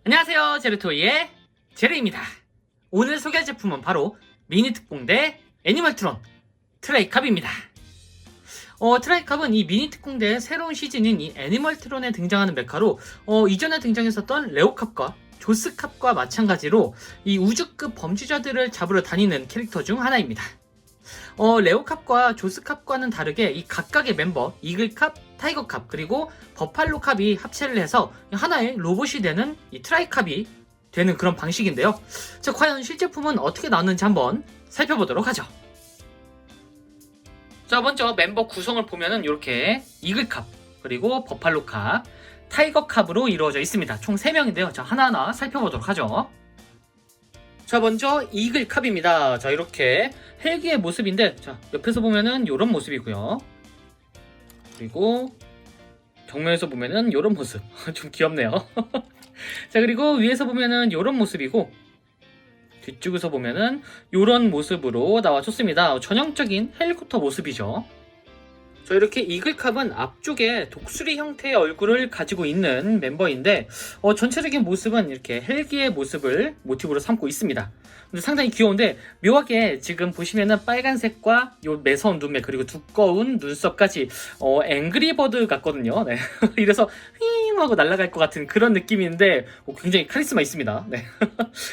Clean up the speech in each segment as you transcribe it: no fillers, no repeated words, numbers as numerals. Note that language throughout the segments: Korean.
안녕하세요, 제르토이의 제르입니다. 오늘 소개할 제품은 바로 미니 특공대 애니멀트론 트라이캅입니다. 트라이캅은 이 미니 특공대의 새로운 시즌인 이 애니멀트론에 등장하는 메카로 이전에 등장했었던 레오캅과 조스캅과 마찬가지로 이 우주급 범죄자들을 잡으러 다니는 캐릭터 중 하나입니다. 레오캅과 조스캅과는 다르게 이 각각의 멤버 이글캅, 타이거캅 그리고 버팔로캅이 합체를 해서 하나의 로봇이 되는 이 트라이캅이 되는 그런 방식인데요. 자, 과연 실제품은 어떻게 나왔는지 한번 살펴보도록 하죠. 자, 먼저 멤버 구성을 보면은 이렇게 이글캅 그리고 버팔로캅, 타이거캅으로 이루어져 있습니다. 총 3명인데요. 자, 하나하나 살펴보도록 하죠. 자, 먼저 이글캅입니다. 자, 이렇게 헬기의 모습인데, 자, 옆에서 보면은 이런 모습이고요. 그리고 정면에서 보면은 이런 모습. 좀 귀엽네요. 자, 그리고 위에서 보면은 이런 모습이고, 뒤쪽에서 보면은 이런 모습으로 나와줬습니다. 전형적인 헬리콥터 모습이죠. 자, 이렇게 이글캅은 앞쪽에 독수리 형태의 얼굴을 가지고 있는 멤버인데 전체적인 모습은 이렇게 헬기의 모습을 모티브로 삼고 있습니다. 근데 상당히 귀여운데 묘하게 지금 보시면은 빨간색과 요 매서운 눈매 그리고 두꺼운 눈썹까지 앵그리버드 같거든요. 네. 이래서 휘잉 하고 날아갈 것 같은 그런 느낌인데 굉장히 카리스마 있습니다. 네.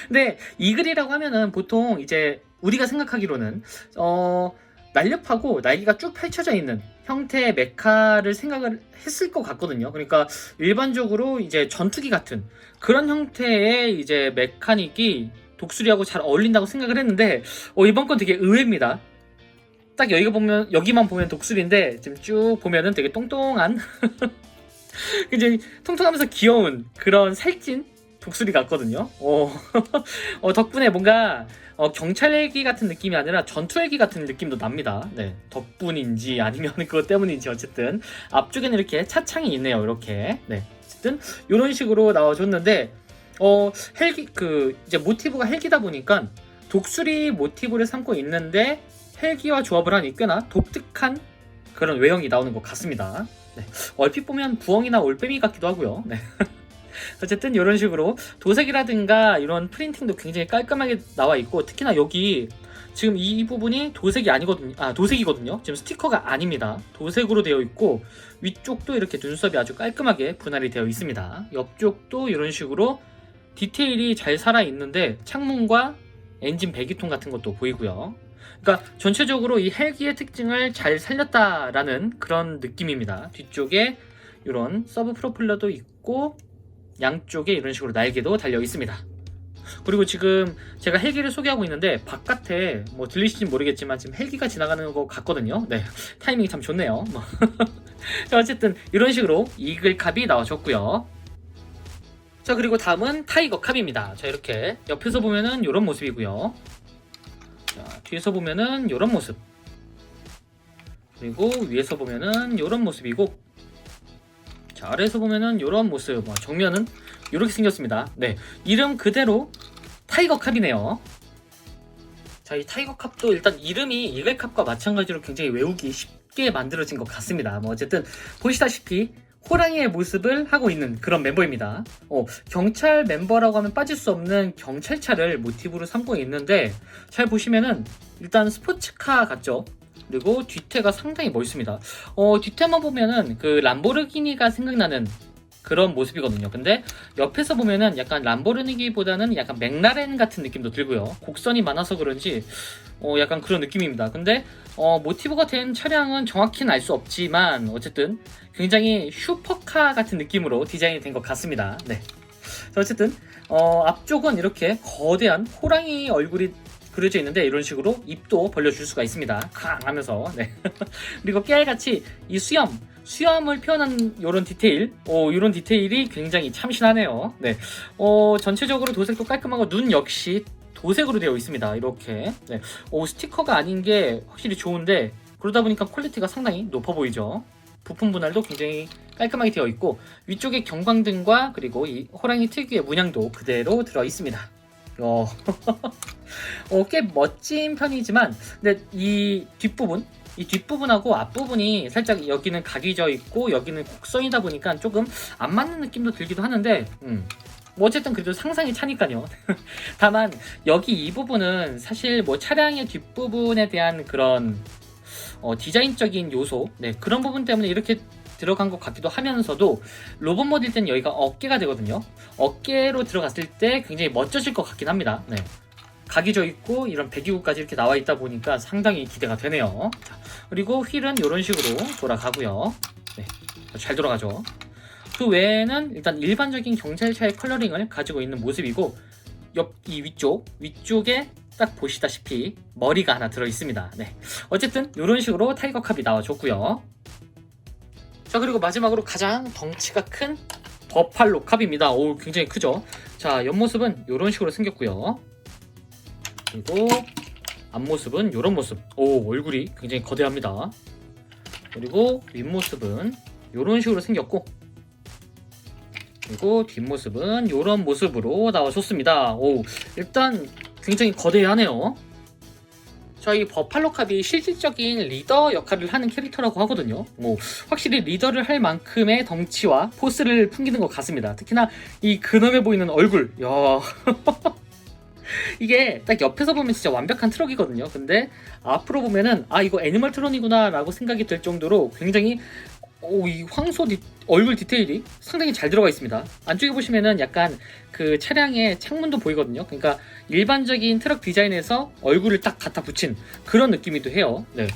근데 이글이라고 하면은 보통 이제 우리가 생각하기로는 날렵하고 날개가 쭉 펼쳐져 있는 형태의 메카를 생각을 했을 것 같거든요. 그러니까 일반적으로 이제 전투기 같은 그런 형태의 이제 메카닉이 독수리하고 잘 어울린다고 생각을 했는데 이번 건 되게 의외입니다. 딱 여기만 보면 독수리인데 지금 쭉 보면은 되게 똥똥한 굉장히 통통하면서 귀여운 그런 살찐 독수리 같거든요. 덕분에 뭔가 경찰 헬기 같은 느낌이 아니라 전투 헬기 같은 느낌도 납니다. 네, 덕분인지 아니면 그것 때문인지 어쨌든 앞쪽에는 이렇게 차창이 있네요. 이렇게. 네, 어쨌든 이런 식으로 나와줬는데 헬기 이제 모티브가 헬기다 보니까 독수리 모티브를 삼고 있는데 헬기와 조합을 하니 꽤나 독특한 그런 외형이 나오는 것 같습니다. 네, 얼핏 보면 부엉이나 올빼미 같기도 하고요. 네. 어쨌든 이런 식으로 도색이라든가 이런 프린팅도 굉장히 깔끔하게 나와 있고 특히나 여기 지금 이 부분이 도색이 아니거든요. 도색이거든요. 지금 스티커가 아닙니다. 도색으로 되어 있고 위쪽도 이렇게 눈썹이 아주 깔끔하게 분할이 되어 있습니다. 옆쪽도 이런 식으로 디테일이 잘 살아 있는데 창문과 엔진 배기통 같은 것도 보이고요. 그러니까 전체적으로 이 헬기의 특징을 잘 살렸다라는 그런 느낌입니다. 뒤쪽에 이런 서브 프로펠러도 있고 양쪽에 이런 식으로 날개도 달려 있습니다. 그리고 지금 제가 헬기를 소개하고 있는데 바깥에 뭐 들리실지 모르겠지만 지금 헬기가 지나가는 것 같거든요. 네, 타이밍이 참 좋네요. 자, 어쨌든 이런 식으로 이글캅이 나와줬고요. 자, 그리고 다음은 타이거캅입니다. 자, 이렇게 옆에서 보면은 이런 모습이고요. 자, 뒤에서 보면은 이런 모습. 그리고 위에서 보면은 이런 모습이고 자, 아래에서 보면은 이런 모습. 정면은 이렇게 생겼습니다. 네, 이름 그대로 타이거캅이네요. 자, 이 타이거캅도 일단 이름이 이글캅과 마찬가지로 굉장히 외우기 쉽게 만들어진 것 같습니다. 어쨌든 보시다시피 호랑이의 모습을 하고 있는 그런 멤버입니다. 경찰 멤버라고 하면 빠질 수 없는 경찰차를 모티브로 삼고 있는데 잘 보시면은 일단 스포츠카 같죠? 그리고 뒤태가 상당히 멋있습니다. 뒤태만 보면은 그 람보르기니가 생각나는 그런 모습이거든요. 근데 옆에서 보면은 약간 람보르기니보다는 약간 맥라렌 같은 느낌도 들고요. 곡선이 많아서 그런지 약간 그런 느낌입니다. 근데 모티브가 된 차량은 정확히는 알 수 없지만 어쨌든 굉장히 슈퍼카 같은 느낌으로 디자인이 된 것 같습니다. 네. 어쨌든 앞쪽은 이렇게 거대한 호랑이 얼굴이 그려져 있는데 이런 식으로 입도 벌려줄 수가 있습니다. 쾅 하면서. 네. 그리고 깨알같이 이 수염을 표현한 이런 디테일, 이런 디테일이 굉장히 참신하네요. 네. 전체적으로 도색도 깔끔하고 눈 역시 도색으로 되어 있습니다. 이렇게. 네. 스티커가 아닌 게 확실히 좋은데 그러다 보니까 퀄리티가 상당히 높아 보이죠. 부품 분할도 굉장히 깔끔하게 되어 있고 위쪽에 경광등과 그리고 이 호랑이 특유의 문양도 그대로 들어 있습니다. 꽤 멋진 편이지만 근데 이 뒷부분하고 앞부분이 살짝 여기는 각이 져 있고 여기는 곡선이다 보니까 조금 안 맞는 느낌도 들기도 하는데 뭐 어쨌든 그래도 상상이 차니까요. 다만 여기 이 부분은 사실 뭐 차량의 뒷부분에 대한 그런 디자인적인 요소, 네, 그런 부분 때문에 이렇게 들어간 것 같기도 하면서도 로봇 모드일 때는 여기가 어깨가 되거든요. 어깨로 들어갔을 때 굉장히 멋져질 것 같긴 합니다. 네. 각이 져 있고 이런 배기구까지 이렇게 나와 있다 보니까 상당히 기대가 되네요. 자, 그리고 휠은 이런 식으로 돌아가고요. 네, 잘 돌아가죠. 그 외에는 일단 일반적인 경찰차의 컬러링을 가지고 있는 모습이고, 이 위쪽에 딱 보시다시피 머리가 하나 들어 있습니다. 네, 어쨌든 이런 식으로 타이거 캅이 나와줬고요. 자, 그리고 마지막으로 가장 덩치가 큰 버팔로 캅입니다. 오, 굉장히 크죠. 자, 옆모습은 이런 식으로 생겼고요. 그리고 앞모습은 이런 모습. 오, 얼굴이 굉장히 거대합니다. 그리고 윗모습은 이런 식으로 생겼고, 그리고 뒷모습은 이런 모습으로 나와줬습니다. 오, 일단 굉장히 거대하네요. 자, 이 버팔로 캅이 실질적인 리더 역할을 하는 캐릭터라고 하거든요. 뭐 확실히 리더를 할 만큼의 덩치와 포스를 풍기는 것 같습니다. 특히나 이 근엄해 보이는 얼굴. 야. 이게 딱 옆에서 보면 진짜 완벽한 트럭이거든요. 근데 앞으로 보면은 아, 이거 애니멀 트론이구나 라고 생각이 들 정도로 굉장히 이 황소 얼굴 디테일이 상당히 잘 들어가 있습니다. 안쪽에 보시면은 약간 그 차량의 창문도 보이거든요. 그러니까 일반적인 트럭 디자인에서 얼굴을 딱 갖다 붙인 그런 느낌이기도 해요. 네.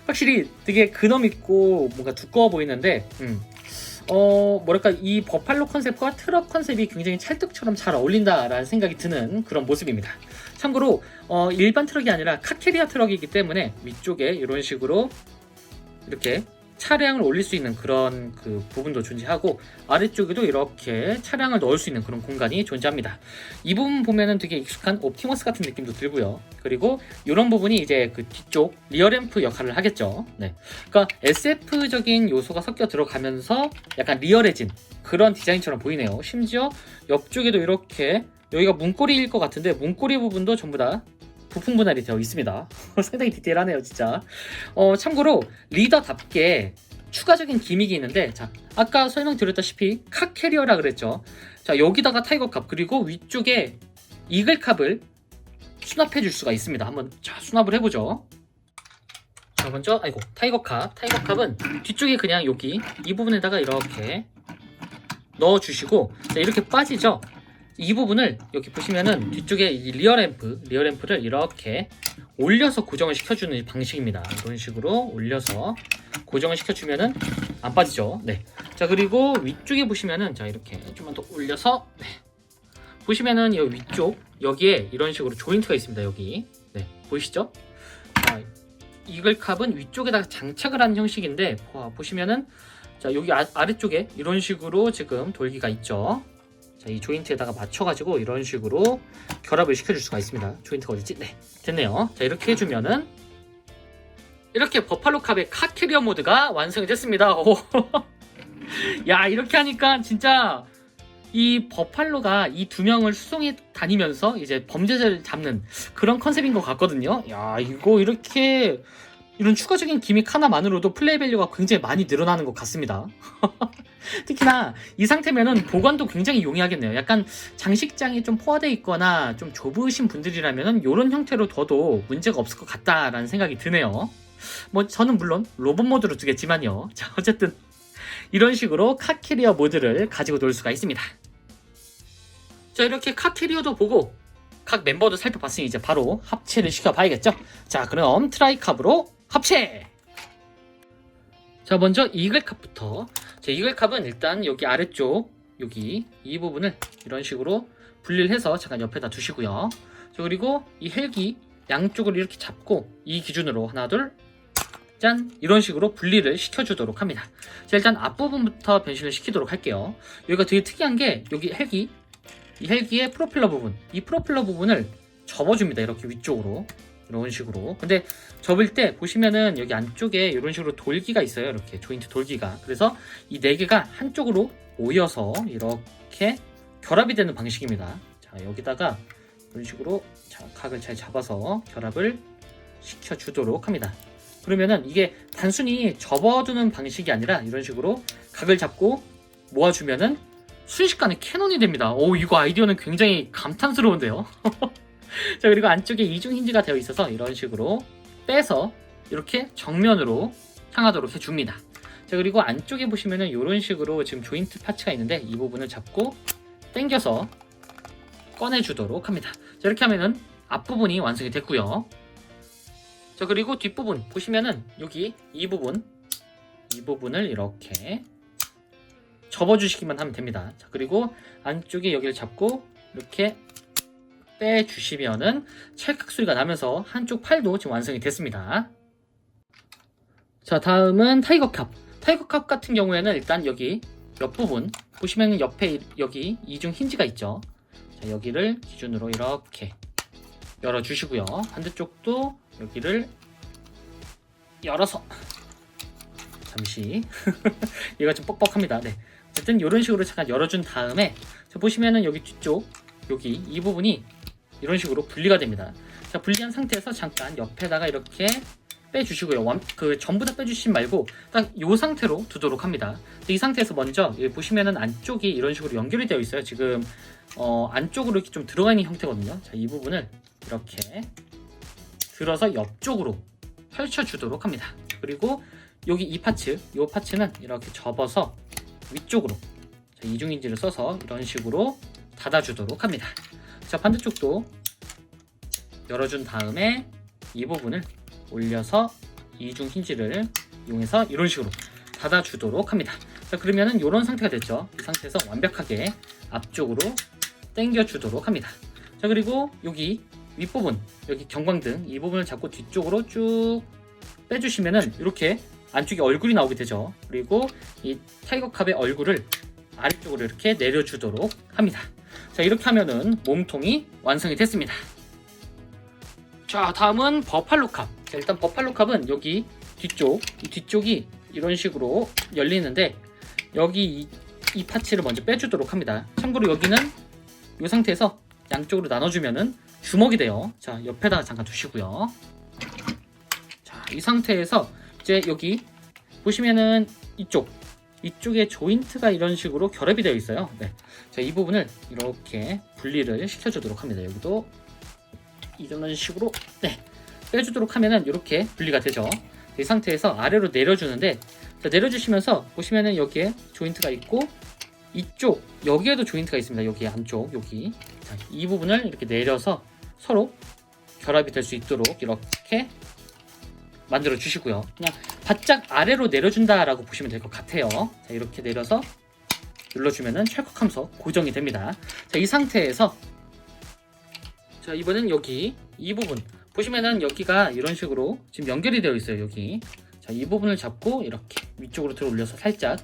확실히 되게 근엄 있고 뭔가 두꺼워 보이는데, 뭐랄까, 이 버팔로 컨셉과 트럭 컨셉이 굉장히 찰떡처럼 잘 어울린다라는 생각이 드는 그런 모습입니다. 참고로 일반 트럭이 아니라 카캐리어 트럭이기 때문에 위쪽에 이런 식으로 이렇게 차량을 올릴 수 있는 그런 그 부분도 존재하고, 아래쪽에도 이렇게 차량을 넣을 수 있는 그런 공간이 존재합니다. 이 부분 보면은 되게 익숙한 옵티머스 같은 느낌도 들고요. 그리고 이런 부분이 이제 그 뒤쪽 리어램프 역할을 하겠죠. 네. 그러니까 SF적인 요소가 섞여 들어가면서 약간 리얼해진 그런 디자인처럼 보이네요. 심지어 옆쪽에도 이렇게, 여기가 문고리일 것 같은데 문고리 부분도 전부 다 부품 분할이 되어 있습니다. 상당히 디테일하네요, 진짜. 참고로 리더답게 추가적인 기믹이 있는데, 자, 아까 설명드렸다시피 카 캐리어라 그랬죠. 자, 여기다가 타이거 캅, 그리고 위쪽에 이글 캅을 수납해 줄 수가 있습니다. 한번 자, 수납을 해보죠. 자, 먼저 타이거 캅은 뒤쪽에 그냥 여기 이 부분에다가 이렇게 넣어 주시고, 자, 이렇게 빠지죠. 이 부분을 여기 보시면은 뒤쪽에 이 리어램프를 이렇게 올려서 고정을 시켜주는 방식입니다. 이런 식으로 올려서 고정을 시켜주면은 안 빠지죠. 네. 자, 그리고 위쪽에 보시면은, 자, 이렇게 좀만 더 올려서, 네. 보시면은 여기 위쪽 여기에 이런 식으로 조인트가 있습니다. 여기, 네, 보이시죠? 자, 이글 캅은 위쪽에다가 장착을 하는 형식인데, 보시면은, 자, 여기 아래쪽에 이런 식으로 지금 돌기가 있죠. 자, 이 조인트에다가 맞춰가지고 이런 식으로 결합을 시켜줄 수가 있습니다. 조인트가 어디지? 네, 됐네요. 자, 이렇게 해주면은 이렇게 버팔로 캅의 카 캐리어 모드가 완성이 됐습니다. 야, 이렇게 하니까 진짜 이 버팔로가 이 두 명을 수송해 다니면서 이제 범죄자를 잡는 그런 컨셉인 것 같거든요. 야, 이거 이렇게 이런 추가적인 기믹 하나만으로도 플레이 밸류가 굉장히 많이 늘어나는 것 같습니다. 특히나 이 상태면은 보관도 굉장히 용이하겠네요. 약간 장식장이 좀 포화되어 있거나 좀 좁으신 분들이라면은 이런 형태로 둬도 문제가 없을 것 같다라는 생각이 드네요. 뭐 저는 물론 로봇 모드로 두겠지만요. 자, 어쨌든 이런 식으로 카캐리어 모드를 가지고 놀 수가 있습니다. 자, 이렇게 카캐리어도 보고 각 멤버도 살펴봤으니 이제 바로 합체를 시켜봐야겠죠. 자, 그럼 트라이캅으로 합체! 자, 먼저 이글 캅부터. 자, 이글 캅은 일단 여기 아래쪽 여기 이 부분을 이런 식으로 분리를 해서 잠깐 옆에다 두시고요. 자, 그리고 이 헬기 양쪽을 이렇게 잡고 이 기준으로 하나 둘 짠, 이런 식으로 분리를 시켜주도록 합니다. 자, 일단 앞부분부터 변신을 시키도록 할게요. 여기가 되게 특이한 게 여기 이 헬기의 프로펠러 부분, 이 프로펠러 부분을 접어줍니다. 이렇게 위쪽으로 이런 식으로. 근데 접을 때 보시면은 여기 안쪽에 이런 식으로 돌기가 있어요. 이렇게 조인트 돌기가. 그래서 이 네 개가 한쪽으로 모여서 이렇게 결합이 되는 방식입니다. 자, 여기다가 이런 식으로 자, 각을 잘 잡아서 결합을 시켜주도록 합니다. 그러면은 이게 단순히 접어두는 방식이 아니라 이런 식으로 각을 잡고 모아주면은 순식간에 캐논이 됩니다. 오, 이거 아이디어는 굉장히 감탄스러운데요. 자, 그리고 안쪽에 이중 힌지가 되어 있어서 이런 식으로 빼서 이렇게 정면으로 향하도록 해줍니다. 자, 그리고 안쪽에 보시면은 이런 식으로 지금 조인트 파츠가 있는데 이 부분을 잡고 당겨서 꺼내주도록 합니다. 자, 이렇게 하면은 앞부분이 완성이 됐고요. 자, 그리고 뒷부분 보시면은 여기 이 부분을 이렇게 접어주시기만 하면 됩니다. 자, 그리고 안쪽에 여기를 잡고 이렇게 빼주시면은 찰칵 소리가 나면서 한쪽 팔도 지금 완성이 됐습니다. 자, 다음은 타이거캅. 타이거캅 같은 경우에는 일단 여기 옆부분 보시면은 옆에 여기 이중 힌지가 있죠. 자, 여기를 기준으로 이렇게 열어주시고요. 반대쪽도 여기를 열어서 잠시 얘가 좀 뻑뻑합니다. 네. 어쨌든 이런 식으로 잠깐 열어준 다음에 자, 보시면은 여기 뒤쪽 여기 이 부분이 이런 식으로 분리가 됩니다. 자, 분리한 상태에서 잠깐 옆에다가 이렇게 빼주시고요. 전부 다 빼주시지 말고 딱 이 상태로 두도록 합니다. 이 상태에서 먼저 여기 보시면은 안쪽이 이런 식으로 연결이 되어 있어요. 지금 안쪽으로 이렇게 좀 들어가 있는 형태거든요. 자, 이 부분을 이렇게 들어서 옆쪽으로 펼쳐주도록 합니다. 그리고 여기 이 파츠는 이렇게 접어서 위쪽으로 이중인지를 써서 이런 식으로 닫아주도록 합니다. 자, 반대쪽도 열어준 다음에 이 부분을 올려서 이중 힌지를 이용해서 이런 식으로 닫아주도록 합니다. 자, 그러면은 이런 상태가 됐죠. 이 상태에서 완벽하게 앞쪽으로 당겨주도록 합니다. 자, 그리고 여기 윗부분, 여기 경광등 이 부분을 잡고 뒤쪽으로 쭉 빼주시면은 이렇게 안쪽에 얼굴이 나오게 되죠. 그리고 이 타이거캅의 얼굴을 아래쪽으로 이렇게 내려주도록 합니다. 자, 이렇게 하면은 몸통이 완성이 됐습니다. 자, 다음은 버팔로캅. 자, 일단 버팔로캅은 여기 뒤쪽이 이런 식으로 열리는데 여기 이 파츠를 먼저 빼주도록 합니다. 참고로 여기는 이 상태에서 양쪽으로 나눠주면은 주먹이 돼요. 자, 옆에다가 잠깐 두시고요. 자, 이 상태에서 이제 여기 보시면은 이쪽에 조인트가 이런 식으로 결합이 되어 있어요. 네. 자, 이 부분을 이렇게 분리를 시켜주도록 합니다. 여기도 이런 식으로 네, 빼주도록 하면은 이렇게 분리가 되죠. 이 상태에서 아래로 내려주는데 자, 내려주시면서 보시면은 여기에 조인트가 있고 이쪽 여기에도 조인트가 있습니다. 여기 안쪽 여기 자, 이 부분을 이렇게 내려서 서로 결합이 될 수 있도록 이렇게 만들어 주시고요. 그냥 바짝 아래로 내려준다라고 보시면 될 것 같아요. 자, 이렇게 내려서 눌러주면은 찰컥하면서 고정이 됩니다. 자, 이 상태에서 자, 이번엔 여기 이 부분 보시면은 여기가 이런 식으로 지금 연결이 되어 있어요. 여기 자, 이 부분을 잡고 이렇게 위쪽으로 들어 올려서 살짝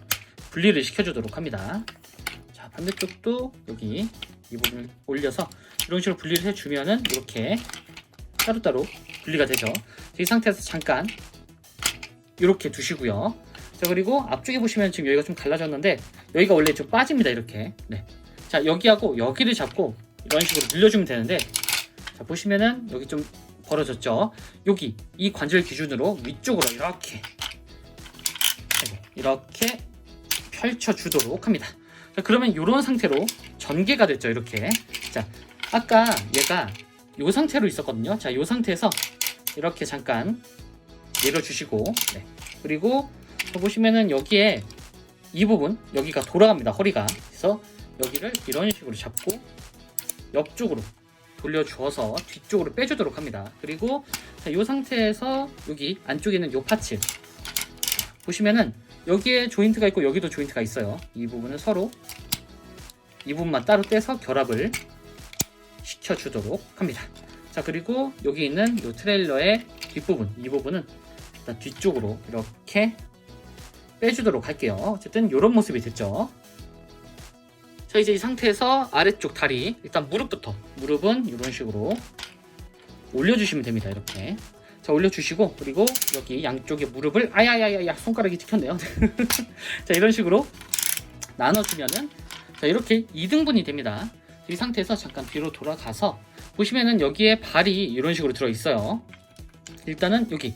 분리를 시켜주도록 합니다. 자, 반대쪽도 여기 이 부분을 올려서 이런 식으로 분리를 해주면은 이렇게 따로따로 분리가 되죠. 이 상태에서 잠깐 이렇게 두시고요. 자, 그리고 앞쪽에 보시면 지금 여기가 좀 갈라졌는데 여기가 원래 좀 빠집니다. 이렇게 네. 자, 여기하고 여기를 잡고 이런 식으로 늘려주면 되는데 자, 보시면은 여기 좀 벌어졌죠. 여기 이 관절 기준으로 위쪽으로 이렇게 펼쳐주도록 합니다. 자, 그러면 이런 상태로 전개가 됐죠. 이렇게 자, 아까 얘가 이 상태로 있었거든요. 자, 이 상태에서 이렇게 잠깐 내려주시고 네. 그리고 보시면은 여기에 이 부분 여기가 돌아갑니다. 허리가 그래서 여기를 이런 식으로 잡고 옆쪽으로 돌려주어서 뒤쪽으로 빼주도록 합니다. 그리고 이 상태에서 여기 안쪽에 있는 이 파츠 보시면은 여기에 조인트가 있고 여기도 조인트가 있어요. 이 부분은 서로 이 부분만 따로 떼서 결합을 시켜주도록 합니다. 자, 그리고 여기 있는 이 트레일러의 뒷부분 이 부분은 일단 뒤쪽으로 이렇게 빼주도록 할게요. 어쨌든 이런 모습이 됐죠. 자, 이제 이 상태에서 아래쪽 다리 일단 무릎은 이런 식으로 올려주시면 됩니다. 이렇게 자, 올려주시고 그리고 여기 양쪽에 무릎을 아야야야야 손가락이 찍혔네요. 자, 이런 식으로 나눠주면은 자, 이렇게 2등분이 됩니다. 이 상태에서 잠깐 뒤로 돌아가서 보시면은 여기에 발이 이런 식으로 들어있어요. 일단은 여기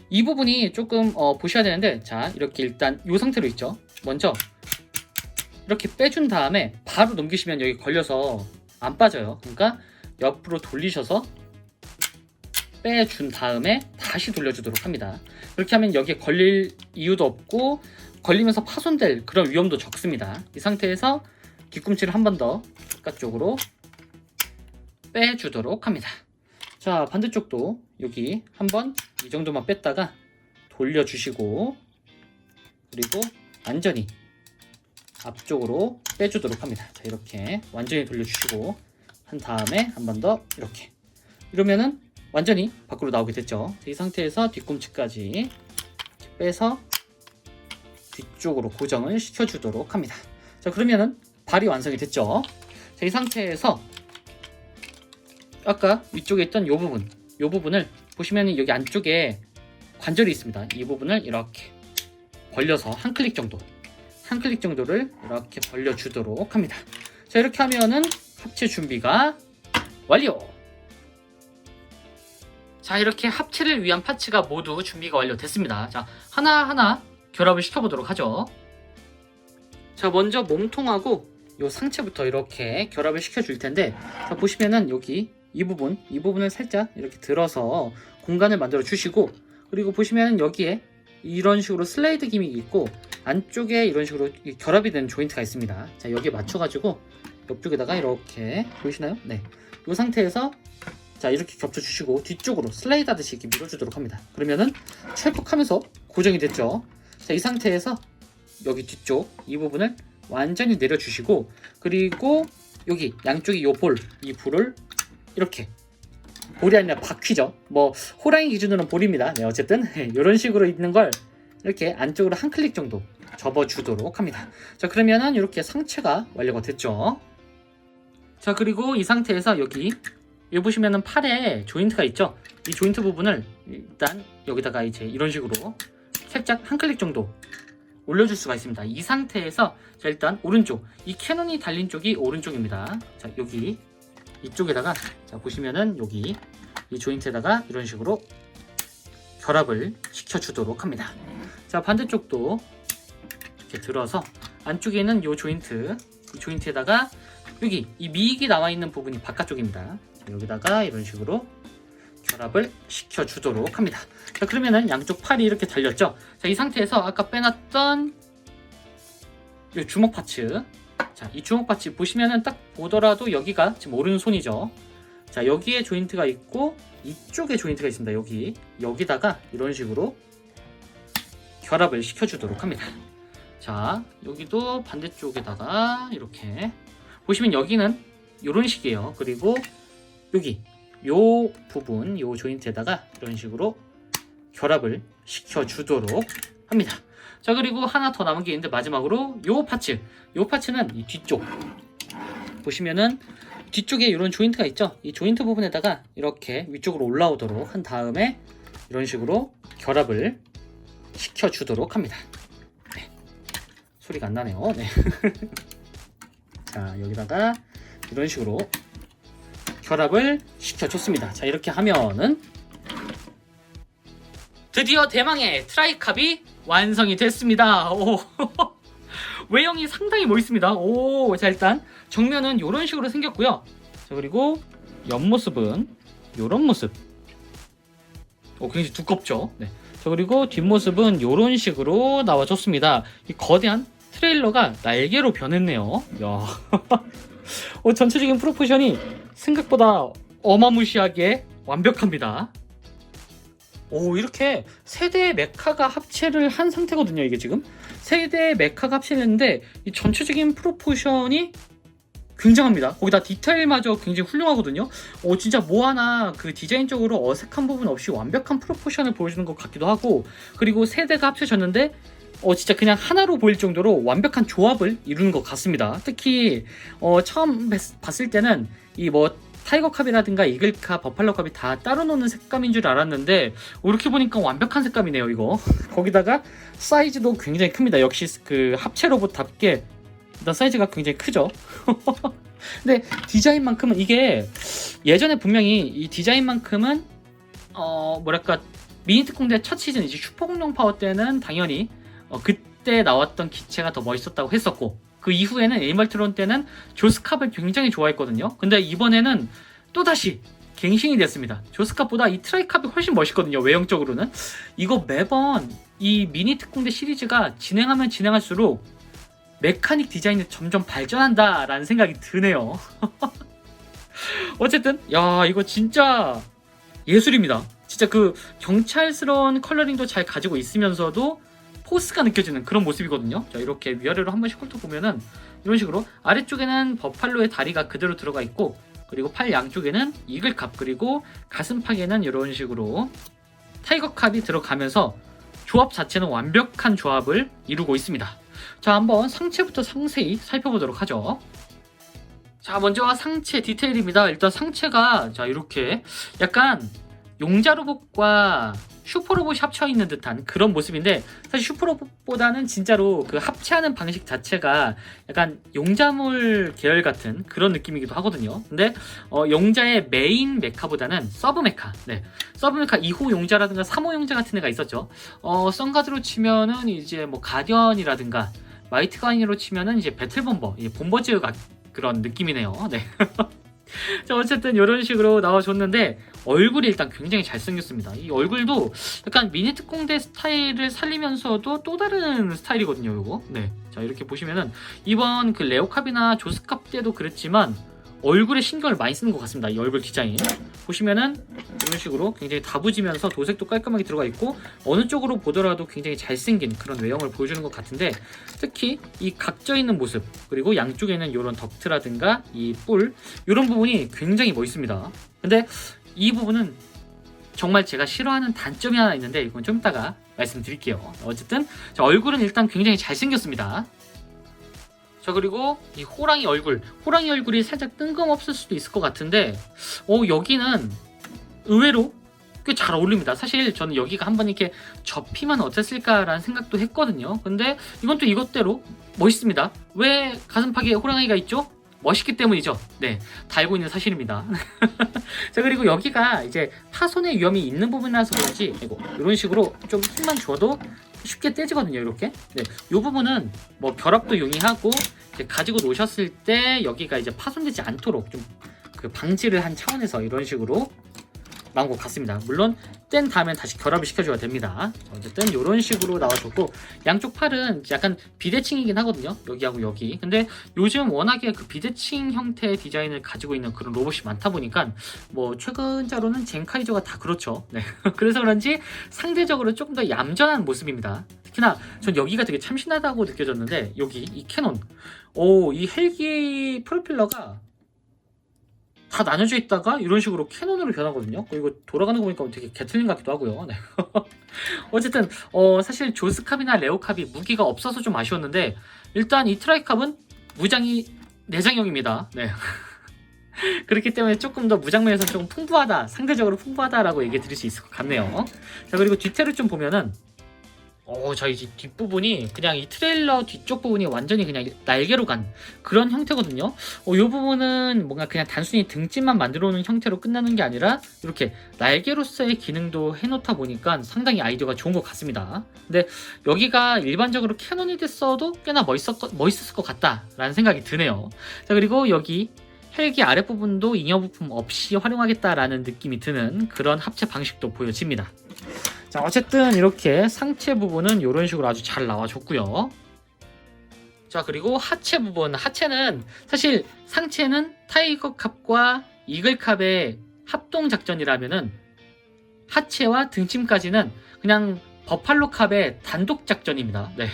이 부분이 조금 보셔야 되는데 자, 이렇게 일단 이 상태로 있죠. 먼저 이렇게 빼준 다음에 바로 넘기시면 여기 걸려서 안 빠져요. 그러니까 옆으로 돌리셔서 빼준 다음에 다시 돌려주도록 합니다. 이렇게 하면 여기에 걸릴 이유도 없고 걸리면서 파손될 그런 위험도 적습니다. 이 상태에서 뒤꿈치를 한 번 더 바깥쪽으로 빼주도록 합니다. 자, 반대쪽도 여기 한번 이 정도만 뺐다가 돌려주시고, 그리고 완전히 앞쪽으로 빼주도록 합니다. 자, 이렇게 완전히 돌려주시고 한 다음에 한 번 더 이렇게, 이러면은 완전히 밖으로 나오게 됐죠. 이 상태에서 뒤꿈치까지 빼서 뒤쪽으로 고정을 시켜주도록 합니다. 자, 그러면은 발이 완성이 됐죠. 자, 이 상태에서 아까 위쪽에 있던 이 부분을 보시면 여기 안쪽에 관절이 있습니다. 이 부분을 이렇게 벌려서 한 클릭 정도를 이렇게 벌려주도록 합니다. 자, 이렇게 하면은 합체 준비가 완료! 자, 이렇게 합체를 위한 파츠가 모두 준비가 완료됐습니다. 자, 하나하나 결합을 시켜보도록 하죠. 자, 먼저 몸통하고 요 상체부터 이렇게 결합을 시켜줄 텐데, 자, 보시면은 여기 이 부분을 살짝 이렇게 들어서 공간을 만들어 주시고, 그리고 보시면 여기에 이런 식으로 슬라이드 기믹이 있고 안쪽에 이런 식으로 결합이 된 조인트가 있습니다. 자, 여기에 맞춰가지고 옆쪽에다가 이렇게 보이시나요? 네, 이 상태에서 자, 이렇게 겹쳐주시고 뒤쪽으로 슬라이드 하듯이 이렇게 밀어주도록 합니다. 그러면은 찰떡하면서 고정이 됐죠. 자, 이 상태에서 여기 뒤쪽 이 부분을 완전히 내려주시고, 그리고 여기 양쪽에 이 볼을 이렇게, 볼이 아니라 바퀴죠. 뭐 호랑이 기준으로는 볼입니다. 네, 어쨌든 이런 식으로 있는 걸 이렇게 안쪽으로 한 클릭 정도 접어주도록 합니다. 자, 그러면은 이렇게 상체가 완료가 됐죠. 자, 그리고 이 상태에서 여기 보시면은 팔에 조인트가 있죠. 이 조인트 부분을 일단 여기다가 이제 이런 식으로 살짝 한 클릭 정도 올려줄 수가 있습니다. 이 상태에서 자, 일단 오른쪽, 이 캐논이 달린 쪽이 오른쪽입니다. 자, 여기 이쪽에다가 자, 보시면은 여기 이 조인트에다가 이런 식으로 결합을 시켜주도록 합니다. 자, 반대쪽도 이렇게 들어서 안쪽에 있는 이 조인트에다가 여기 이 미익이 나와 있는 부분이 바깥쪽입니다. 자, 여기다가 이런 식으로 결합을 시켜주도록 합니다. 자, 그러면은 양쪽 팔이 이렇게 달렸죠. 자, 이 상태에서 아까 빼놨던 이 주먹 파츠, 자, 이 주먹 파츠 보시면은 딱 보더라도 여기가 지금 오른손이죠. 자, 여기에 조인트가 있고 이쪽에 조인트가 있습니다. 여기다가 이런 식으로 결합을 시켜주도록 합니다. 자, 여기도 반대쪽에다가 이렇게 보시면 여기는 이런 식이에요. 그리고 여기 요 부분, 요 조인트에다가 이런 식으로 결합을 시켜주도록 합니다. 자, 그리고 하나 더 남은 게 있는데 마지막으로 요 파츠는 이 뒤쪽 보시면은 뒤쪽에 이런 조인트가 있죠. 이 조인트 부분에다가 이렇게 위쪽으로 올라오도록 한 다음에 이런 식으로 결합을 시켜주도록 합니다. 네. 소리가 안 나네요. 네. 자, 여기다가 이런 식으로 결합을 시켜줬습니다. 자, 이렇게 하면은 드디어 대망의 트라이캅이 완성이 됐습니다. 오. 외형이 상당히 멋있습니다. 오, 자, 일단 정면은 이런 식으로 생겼고요. 자, 그리고 옆모습은 이런 모습. 굉장히 두껍죠. 네. 자, 그리고 뒷모습은 이런 식으로 나와줬습니다. 이 거대한 트레일러가 날개로 변했네요. 야. 전체적인 프로포션이 생각보다 어마무시하게 완벽합니다. 오, 이렇게 세대의 메카가 합체를 한 상태거든요. 이게 지금 세대의 메카가 합체를 했는데 이 전체적인 프로포션이 굉장합니다. 거기다 디테일마저 굉장히 훌륭하거든요. 진짜 뭐 하나 그 디자인적으로 어색한 부분 없이 완벽한 프로포션을 보여주는 것 같기도 하고, 그리고 세대가 합쳐졌는데 진짜 그냥 하나로 보일 정도로 완벽한 조합을 이루는 것 같습니다. 특히 처음 봤을 때는 이 뭐 타이거캅이라든가 이글캅, 버팔로캅이 다 따로 노는 색감인 줄 알았는데 이렇게 보니까 완벽한 색감이네요. 이거 거기다가 사이즈도 굉장히 큽니다. 역시 그 합체 로봇답게 일단 사이즈가 굉장히 크죠. 근데 디자인만큼은 이게 예전에 분명히 이 디자인만큼은 뭐랄까 미니특공대 첫 시즌 이제 슈퍼공룡 파워 때는 당연히 그때 나왔던 기체가 더 멋있었다고 했었고, 그 이후에는 애니멀트론 때는 조스캅을 굉장히 좋아했거든요. 근데 이번에는 또다시 갱신이 됐습니다. 조스캅보다 이 트라이캅이 훨씬 멋있거든요. 외형적으로는. 이거 매번 이 미니 특공대 시리즈가 진행하면 진행할수록 메카닉 디자인이 점점 발전한다라는 생각이 드네요. 어쨌든 야, 이거 진짜 예술입니다. 진짜 그 경찰스러운 컬러링도 잘 가지고 있으면서도 포스가 느껴지는 그런 모습이거든요. 자, 이렇게 위아래로 한 번씩 훑어보면은 이런 식으로 아래쪽에는 버팔로의 다리가 그대로 들어가 있고, 그리고 팔 양쪽에는 이글캅, 그리고 가슴팍에는 이런 식으로 타이거캅이 들어가면서 조합 자체는 완벽한 조합을 이루고 있습니다. 자, 한번 상체부터 상세히 살펴보도록 하죠. 자, 먼저 상체 디테일입니다. 일단 상체가 자, 이렇게 약간 용자로봇과 슈퍼로봇이 합쳐있는 듯한 그런 모습인데, 사실 슈퍼로봇보다는 진짜로 그 합체하는 방식 자체가 약간 용자물 계열 같은 그런 느낌이기도 하거든요. 근데 용자의 메인 메카보다는 서브 메카, 서브 메카 2호 용자라든가 3호 용자 같은 애가 있었죠. 선가드로 치면은 이제 뭐 가디언이라든가 마이트 가인으로 치면은 이제 배틀본버, 본버즈 그런 느낌이네요. 네. 자, 어쨌든 이런 식으로 나와줬는데 얼굴이 일단 굉장히 잘생겼습니다. 이 얼굴도 약간 미니 특공대 스타일을 살리면서도 또 다른 스타일이거든요, 요거. 네. 자, 이렇게 보시면은 이번 그 레오캅이나 조스캅 때도 그랬지만 얼굴에 신경을 많이 쓰는 것 같습니다. 이 얼굴 디자인 보시면은 이런 식으로 굉장히 다부지면서 도색도 깔끔하게 들어가 있고, 어느 쪽으로 보더라도 굉장히 잘생긴 그런 외형을 보여주는 것 같은데, 특히 이 각져 있는 모습, 그리고 양쪽에는 이런 덕트라든가 이 뿔, 이런 부분이 굉장히 멋있습니다. 근데 이 부분은 정말 제가 싫어하는 단점이 하나 있는데, 이건 좀 이따가 말씀드릴게요. 어쨌든 자, 얼굴은 일단 굉장히 잘생겼습니다. 자, 그리고 이 호랑이 얼굴이 살짝 뜬금없을 수도 있을 것 같은데 여기는 의외로 꽤 잘 어울립니다. 사실 저는 여기가 한번 이렇게 접히면 어땠을까라는 생각도 했거든요. 근데 이건 또 이것대로 멋있습니다. 왜 가슴팍에 호랑이가 있죠? 멋있기 때문이죠. 네, 다 알고 있는 사실입니다. 자, 그리고 여기가 이제 파손의 위험이 있는 부분이라서 그런지 이런 식으로 좀 힘만 줘도 쉽게 떼지거든요, 이렇게. 네, 이 부분은 뭐 결합도 용이하고 이제 가지고 노셨을 때 여기가 이제 파손되지 않도록 좀 그 방지를 한 차원에서 이런 식으로 나온 것 같습니다. 물론 뗀 다음에 다시 결합을 시켜줘야 됩니다. 어쨌든 이런 식으로 나와줬고, 양쪽 팔은 약간 비대칭이긴 하거든요, 여기하고 여기. 근데 요즘 워낙에 그 비대칭 형태의 디자인을 가지고 있는 그런 로봇이 많다 보니까 뭐 최근자로는 젠카이저가 다 그렇죠. 네. 그래서 그런지 상대적으로 조금 더 얌전한 모습입니다. 특히나 전 여기가 되게 참신하다고 느껴졌는데, 여기 이 캐논, 이 헬기 프로필러가 다 나눠져 있다가 이런 식으로 캐논으로 변하거든요. 이거 돌아가는 거 보니까 되게 게틀링 같기도 하고요. 네. 어쨌든 사실 조스캅이나 레오캅이 무기가 없어서 좀 아쉬웠는데, 일단 이 트라이캅은 무장이 내장형입니다. 네. 그렇기 때문에 조금 더 무장면에서 조금 풍부하다, 상대적으로 풍부하다라고 얘기 드릴 수 있을 것 같네요. 자, 그리고 뒤태를 좀 보면은 자, 이제 뒷부분이 그냥 이 트레일러 뒤쪽 부분이 완전히 그냥 날개로 간 그런 형태거든요. 이 부분은 뭔가 그냥 단순히 등짐만 만들어 놓은 형태로 끝나는 게 아니라 이렇게 날개로서의 기능도 해놓다 보니까 상당히 아이디어가 좋은 것 같습니다. 근데 여기가 일반적으로 캐논이 됐어도 꽤나 멋있었을 것 같다라는 생각이 드네요. 자, 그리고 여기 헬기 아랫부분도 잉여 부품 없이 활용하겠다라는 느낌이 드는 그런 합체 방식도 보여집니다. 자, 어쨌든 이렇게 상체 부분은 이런 식으로 아주 잘 나와줬고요. 자, 그리고 하체 부분, 하체는 사실 상체는 타이거캅과 이글캅의 합동 작전이라면은 하체와 등짐까지는 그냥 버팔로캅의 단독 작전입니다. 네.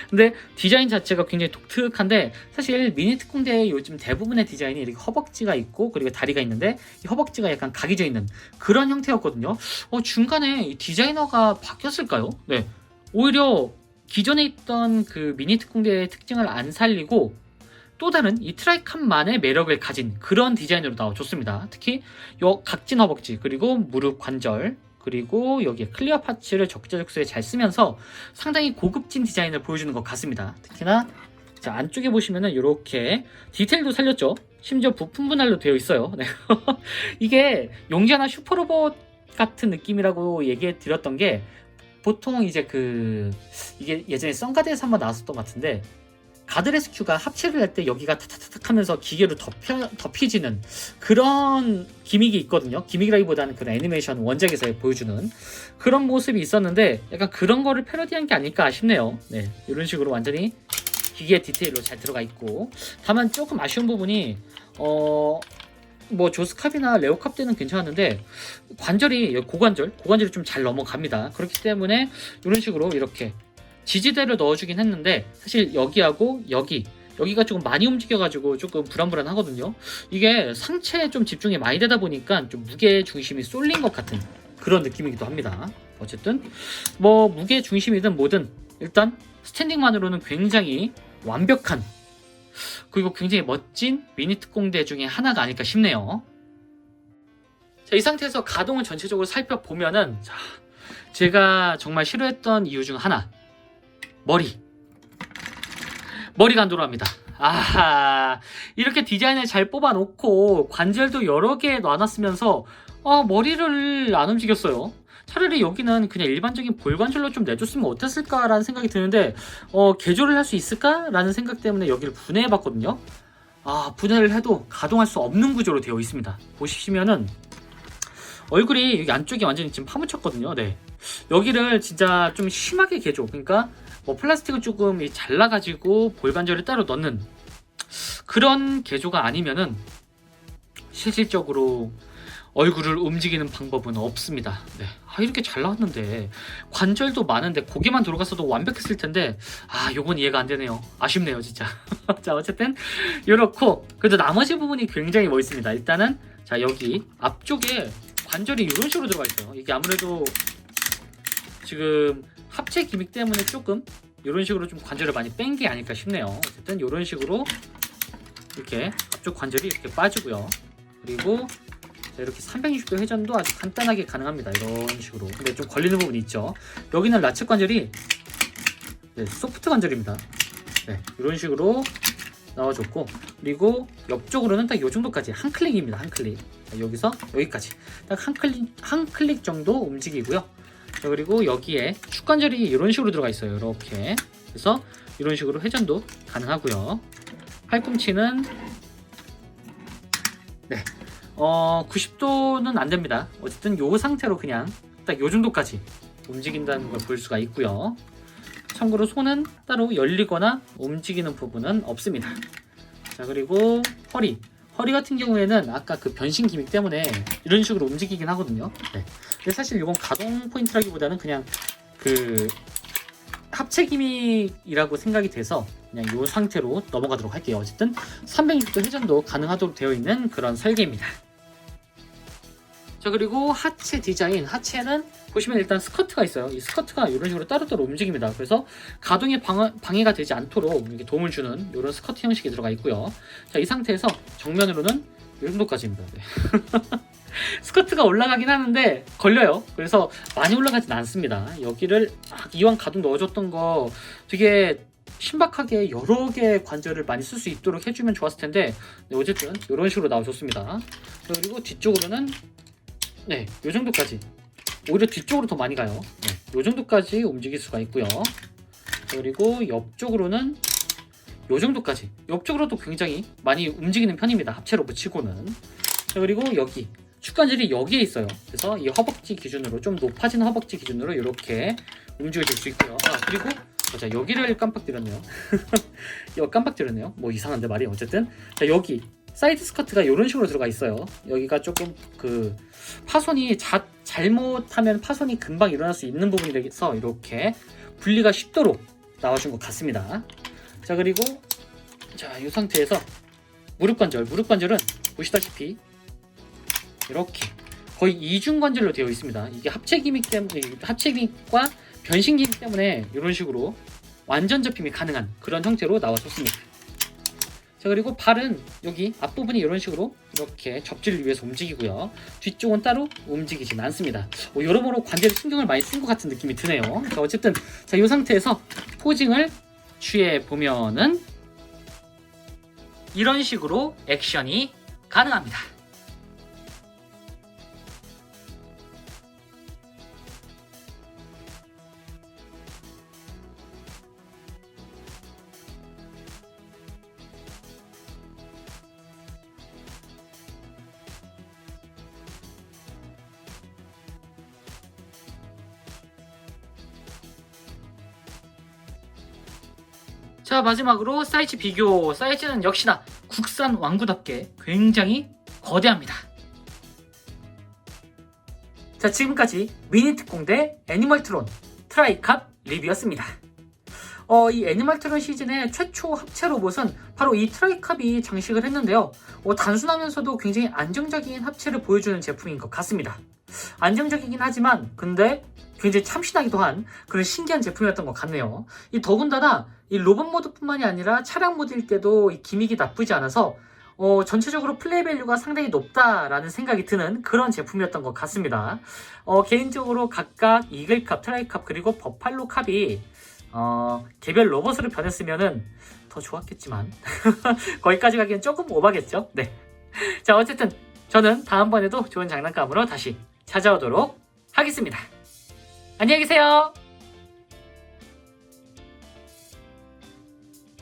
근데 디자인 자체가 굉장히 독특한데, 사실 미니 특공대의 요즘 대부분의 디자인이 이렇게 허벅지가 있고 그리고 다리가 있는데, 이 허벅지가 약간 각이져 있는 그런 형태였거든요. 중간에 이 디자이너가 바뀌었을까요? 네, 오히려 기존에 있던 그 미니 특공대의 특징을 안 살리고 또 다른 이 트라이캅만의 매력을 가진 그런 디자인으로 나와줬습니다. 특히 요 각진 허벅지, 그리고 무릎 관절, 그리고 여기에 클리어 파츠를 적재적소에 잘 쓰면서 상당히 고급진 디자인을 보여주는 것 같습니다. 특히나 자, 안쪽에 보시면은 이렇게 디테일도 살렸죠. 심지어 부품 분할로 되어 있어요. 네. 이게 용자나 슈퍼로봇 같은 느낌이라고 얘기해 드렸던 게, 보통 이제 이게 예전에 썬가드에서 한번 나왔었던 것 같은데, 가드레스큐가 합체를 할 때 여기가 탁탁탁 하면서 기계로 덮이지는 그런 기믹이 있거든요. 기믹이라기보다는 그런 애니메이션 원작에서 보여주는 그런 모습이 있었는데 약간 그런 거를 패러디한 게 아닐까 싶네요. 네, 이런 식으로 완전히 기계 디테일로 잘 들어가 있고, 다만 조금 아쉬운 부분이 뭐 조스캅이나 레오캅 때는 괜찮았는데 관절이 고관절이 좀 잘 넘어갑니다. 그렇기 때문에 이런 식으로 이렇게 지지대를 넣어주긴 했는데 사실 여기하고 여기가 조금 많이 움직여가지고 조금 불안불안하거든요. 이게 상체에 좀 집중이 많이 되다 보니까 좀 무게 중심이 쏠린 것 같은 그런 느낌이기도 합니다. 어쨌든 뭐 무게 중심이든 뭐든 일단 스탠딩만으로는 굉장히 완벽한, 그리고 굉장히 멋진 미니 특공대 중에 하나가 아닐까 싶네요. 자, 이 상태에서 가동을 전체적으로 살펴보면은, 자, 제가 정말 싫어했던 이유 중 하나, 머리가 안 돌아갑니다. 아하, 이렇게 디자인을 잘 뽑아놓고 관절도 여러 개 놔놨으면서 머리를 안 움직였어요. 차라리 여기는 그냥 일반적인 볼관절로 좀 내줬으면 어땠을까라는 생각이 드는데 개조를 할 수 있을까라는 생각 때문에 여기를 분해해봤거든요. 분해를 해도 가동할 수 없는 구조로 되어 있습니다. 보시면은 얼굴이 여기 안쪽에 완전히 지금 파묻혔거든요. 네, 여기를 진짜 좀 심하게 개조, 그러니까 뭐 플라스틱을 조금 잘라가지고 볼관절을 따로 넣는 그런 개조가 아니면은 실질적으로 얼굴을 움직이는 방법은 없습니다. 네. 이렇게 잘 나왔는데 관절도 많은데 고개만 돌아갔어도 완벽했을 텐데 요건 이해가 안 되네요. 아쉽네요, 진짜. 자, 어쨌든 이렇고, 그래도 나머지 부분이 굉장히 멋있습니다. 일단은 자, 여기 앞쪽에 관절이 이런 식으로 들어가 있어요. 이게 아무래도 지금 합체 기믹 때문에 조금 이런 식으로 좀 관절을 많이 뺀 게 아닐까 싶네요. 어쨌든 이런 식으로 이렇게 앞쪽 관절이 이렇게 빠지고요. 그리고 이렇게 360도 회전도 아주 간단하게 가능합니다. 이런 식으로. 근데 좀 걸리는 부분이 있죠. 여기는 라측 관절이 소프트 관절입니다. 네, 이런 식으로 나와줬고, 그리고 옆쪽으로는 딱 이 정도까지 한 클릭입니다. 한 클릭. 여기서 여기까지 딱 한 클릭 정도 움직이고요. 자, 그리고 여기에 축관절이 이런 식으로 들어가 있어요. 이렇게. 그래서 이런 식으로 회전도 가능하고요. 팔꿈치는 90도는 안 됩니다. 어쨌든 이 상태로 그냥 딱 이 정도까지 움직인다는 걸 볼 수가 있고요. 참고로 손은 따로 열리거나 움직이는 부분은 없습니다. 자, 그리고 허리 같은 경우에는 아까 그 변신 기믹 때문에 이런 식으로 움직이긴 하거든요. 네. 근데 사실 이건 가동 포인트라기보다는 그냥 그 합체 기믹이라고 생각이 돼서 그냥 이 상태로 넘어가도록 할게요. 어쨌든 360도 회전도 가능하도록 되어 있는 그런 설계입니다. 자, 그리고 하체 디자인, 하체는 보시면 일단 스커트가 있어요. 이 스커트가 이런 식으로 따로따로 움직입니다. 그래서 가동에 방해가 되지 않도록 이렇게 도움을 주는 이런 스커트 형식이 들어가 있고요. 자, 이 상태에서 정면으로는 이 정도까지입니다. 네. 스커트가 올라가긴 하는데 걸려요. 그래서 많이 올라가진 않습니다. 여기를 이왕 가동 넣어줬던 거 되게 신박하게 여러 개의 관절을 많이 쓸 수 있도록 해주면 좋았을 텐데, 네, 어쨌든 이런 식으로 나와줬습니다. 그리고 뒤쪽으로는 이 정도까지, 오히려 뒤쪽으로 더 많이 가요. 이 정도까지 움직일 수가 있고요. 그리고 옆쪽으로는 이 정도까지, 옆쪽으로도 굉장히 많이 움직이는 편입니다. 합체로 붙이고는. 자, 그리고 여기 축관절이 여기에 있어요. 그래서 이 허벅지 기준으로, 좀 높아진 허벅지 기준으로 이렇게 움직여줄 수 있고요. 그리고 자, 여기를 깜빡들였네요. 이거 깜빡들였네요. 뭐 이상한데 말이. 어쨌든 자, 여기 사이드 스커트가 이런 식으로 들어가 있어요. 여기가 조금 그 파손이 잘못하면 파손이 금방 일어날 수 있는 부분이 되서 이렇게 분리가 쉽도록 나와준 것 같습니다. 자, 그리고 자, 이 상태에서 무릎관절은 보시다시피 이렇게 거의 이중관절로 되어 있습니다. 이게 합체 기믹과 변신 기믹 때문에 이런 식으로 완전 접힘이 가능한 그런 형태로 나와줬습니다. 자, 그리고 발은 여기 앞부분이 이런 식으로 이렇게 접지를 위해서 움직이고요. 뒤쪽은 따로 움직이진 않습니다. 여러모로 관절에 신경을 많이 쓴 것 같은 느낌이 드네요. 자, 어쨌든 자, 이 상태에서 포징을 취해 보면은 이런 식으로 액션이 가능합니다. 자, 마지막으로 사이즈 비교. 사이즈는 역시나 국산 왕구답게 굉장히 거대합니다. 자, 지금까지 미니 특공대 애니멀트론 트라이캅 리뷰였습니다. 이 애니멀트론 시즌의 최초 합체 로봇은 바로 이 트라이캅이 장식을 했는데요. 단순하면서도 굉장히 안정적인 합체를 보여주는 제품인 것 같습니다. 안정적이긴 하지만 근데 굉장히 참신하기도 한 그런 신기한 제품이었던 것 같네요. 더군다나 이 로봇 모드뿐만이 아니라 차량 모드일 때도 이 기믹이 나쁘지 않아서 전체적으로 플레이 밸류가 상당히 높다라는 생각이 드는 그런 제품이었던 것 같습니다. 개인적으로 각각 이글캅, 트라이캅 그리고 버팔로 캅이 개별 로봇으로 변했으면은 더 좋았겠지만 거기까지 가기엔 조금 오바겠죠. 네. 자, 어쨌든 저는 다음번에도 좋은 장난감으로 다시 찾아오도록 하겠습니다. 안녕히 계세요.